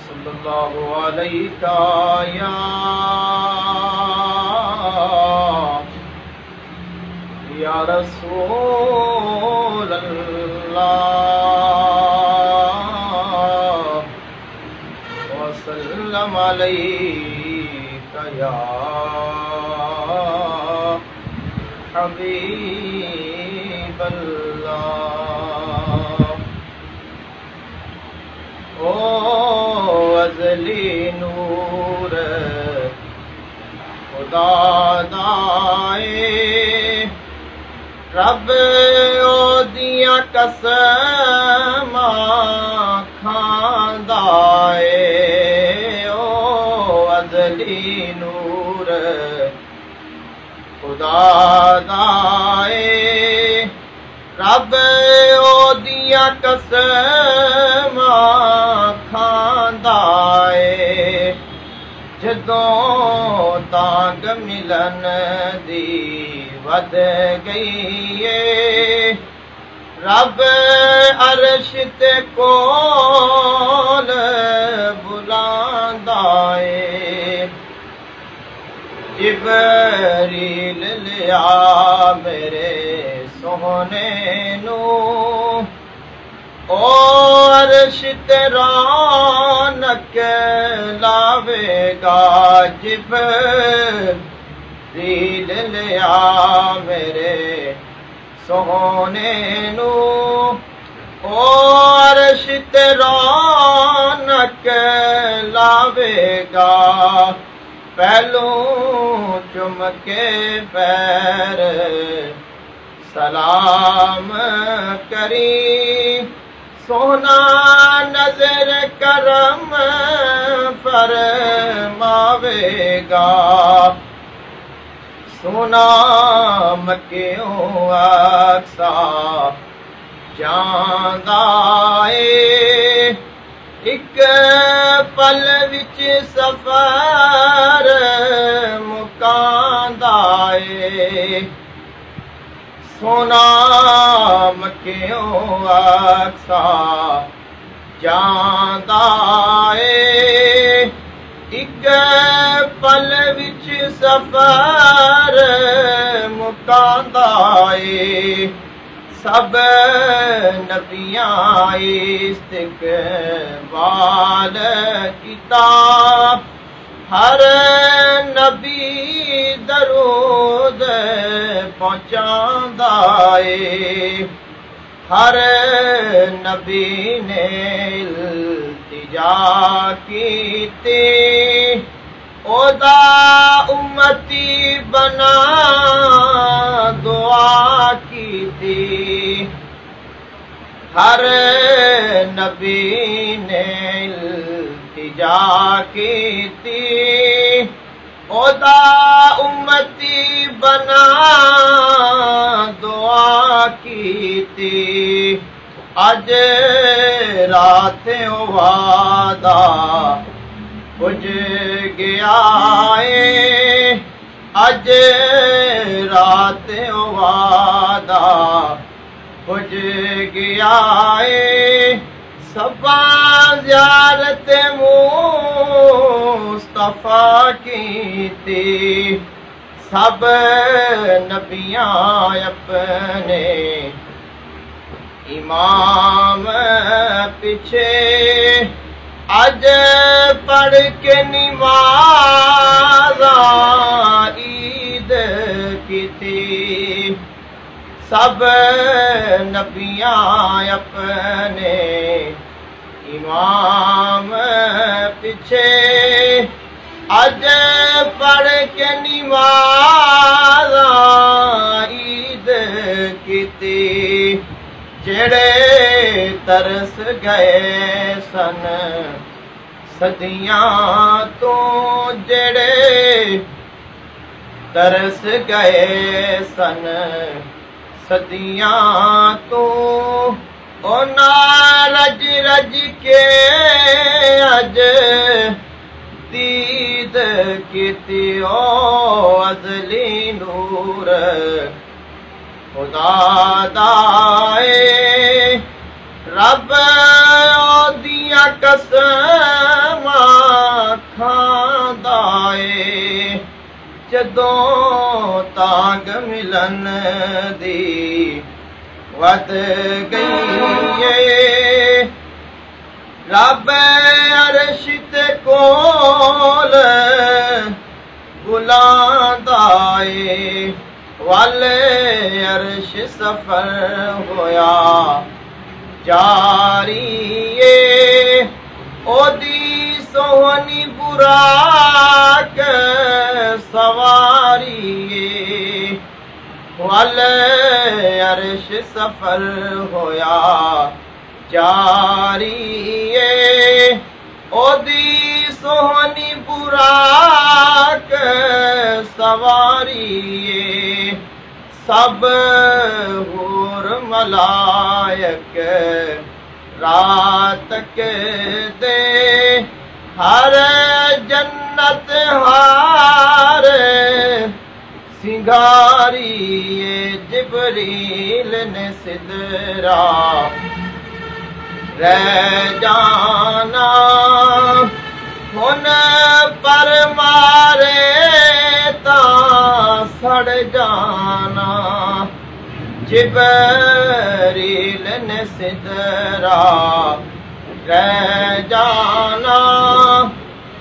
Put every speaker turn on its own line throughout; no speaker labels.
सल्लल्लाहु अलैका या रसूल अल्लाह वसल्लम अलैका या हबीब अल्लाह। ओ अज़ली नूर खुदा दाए रब ओदियां कसमां खांदा ए। ओ अज़ली नूर खुदा दाए रब ओदियां कसमां खांदा ए। जदों तांग मिलन दी वध गई है रब अर्श ते कोल बुलांदा है। जिबरील लिया मेरे सोहने नू ओ अर्श ते रौनक लावेगा। जिबरील लिया मेरे सोहने नू ओ अर्श ते रौनक लावेगा। पहलू चुम के पैर सलाम करी सोना नजर करम फरमावेगा। सोना मक्यों अक्सा जांदा ए एक पल विच सफर मुकांदा ए। सोना मक्यों अक्सा जांदा ए एक पल विच सफर मुकांदा ए। सब नबियां इस्तकबाल कीता हर नबी दरूद पहुंचांदा ए। हर नबी ने इल्तिजा कीती ओदा उम्मती बना दुआ कीती। हर नबी ने इल्तिजा कीती ओदा उम्मती बना दुआ कीती। अज रात वादा बुझ गया है अज रात वादा बुझ गया है। सबा ज़ियारत मुस्तफा की थी सब नबियां अपने इमाम पीछे अज पढ़ के नमाज़ ईद की थी। सब नबियां अपने इमाम पीछे अज पढ़ के नमाज़ ईद की थी। जेड़े तरस गए सन सदियां तो जेड़े तरस गए सन सदियां तो ओना रज रज के अज दीद कीती। ओ अज़ली नूर खुदा दाए रब ओदियां कसम उदों तांग मिलन दी वध गई है। रब अर्श ते कोल बुलांदा ए वाले अर्श सफर होया जारी ए। ओदी सोहनी बुराक सवारी ए वाले अर्श सफर होया जारी ए। ओदी सोहनी बुराक सवारी ए। सब हूर मलायक रात के दे हर जन्नत हार सिंगारी जिबरील ने सिदरा रह जाना हुन पर मारे ता सड़ जाना। जिबरील ने सिदरा रह जाना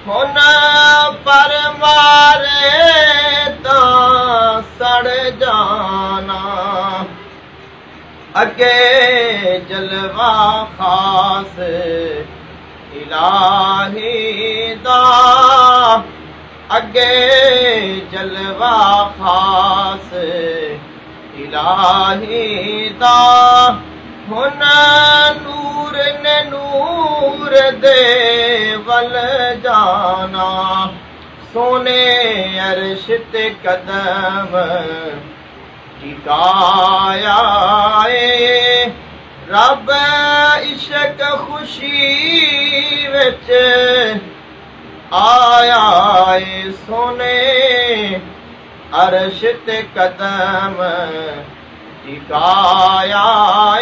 हुन पर मारे ता सड़ जाना। अगे जलवा खास इलाही दा अगे जलवा खास इलाही दा हुन नूर ने नूर दे वल जाना। सोने अर्श ते कदम टिकाया ए रब इश्क खुशी विच आया ए। सोने अर्श ते कदम टिकाया ए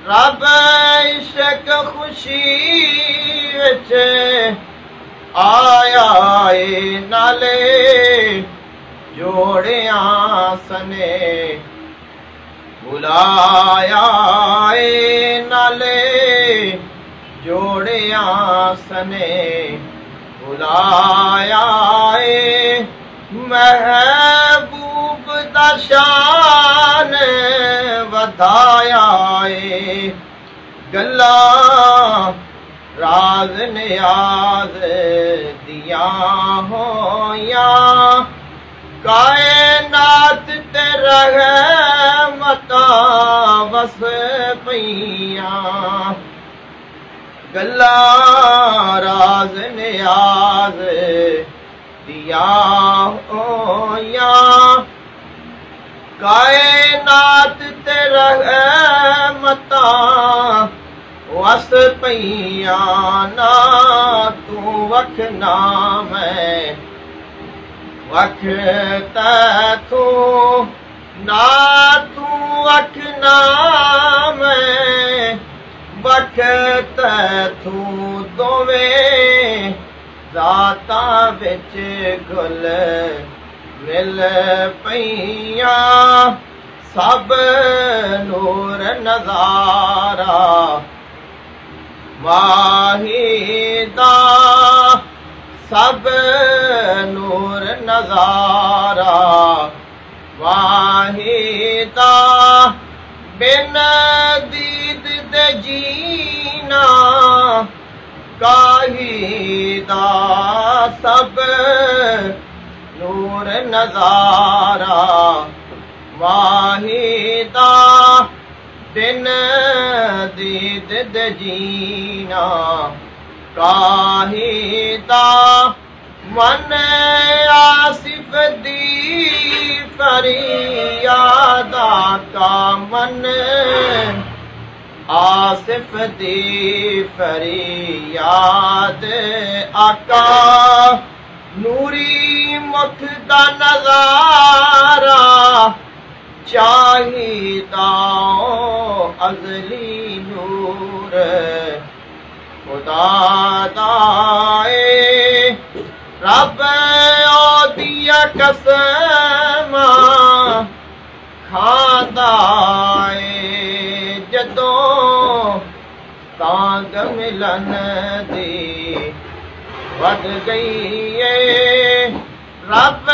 रब इश्क खुशी विच आया ए। नाले जोड़िया सने बुलाया ए नाले जोड़िया सने बुलाया ए। महबूब दा शान वधाया ए। गल्ला राज नियाज दिया होया कायनात ते रहमता वस पईया। गल्ला राज नियाज दिया होया कायनात ते रहमता वस पईया। ना तू वख ना मैं वख तू ना तू वख ना मैं वख तू दोवें जाता बिच गुल मिल पईया। सब नूर नजारा वाहिदा सब नूर नजारा वाहिदा। बिन दीद दे जीना काहिदा। सब नूर नजारा वाहिदा। बिन दीद दे जीना काहिदा। मन आसिफ दी फरियादा का मन आसिफ दी फरियाद आका। नूरी मुख दा नजारा चाहिदा अज़ली नूर खुदा दा ए। रब ओ दिया ਦੀਆਂ ਕਸਮਾਂ ਖਾਂਦਾ ਏ ਜਦੋਂ ਤਾਂਗ ਮਿਲਨ ਦੀ ਵੱਧ ਗਈ ਏ ਰੱਬ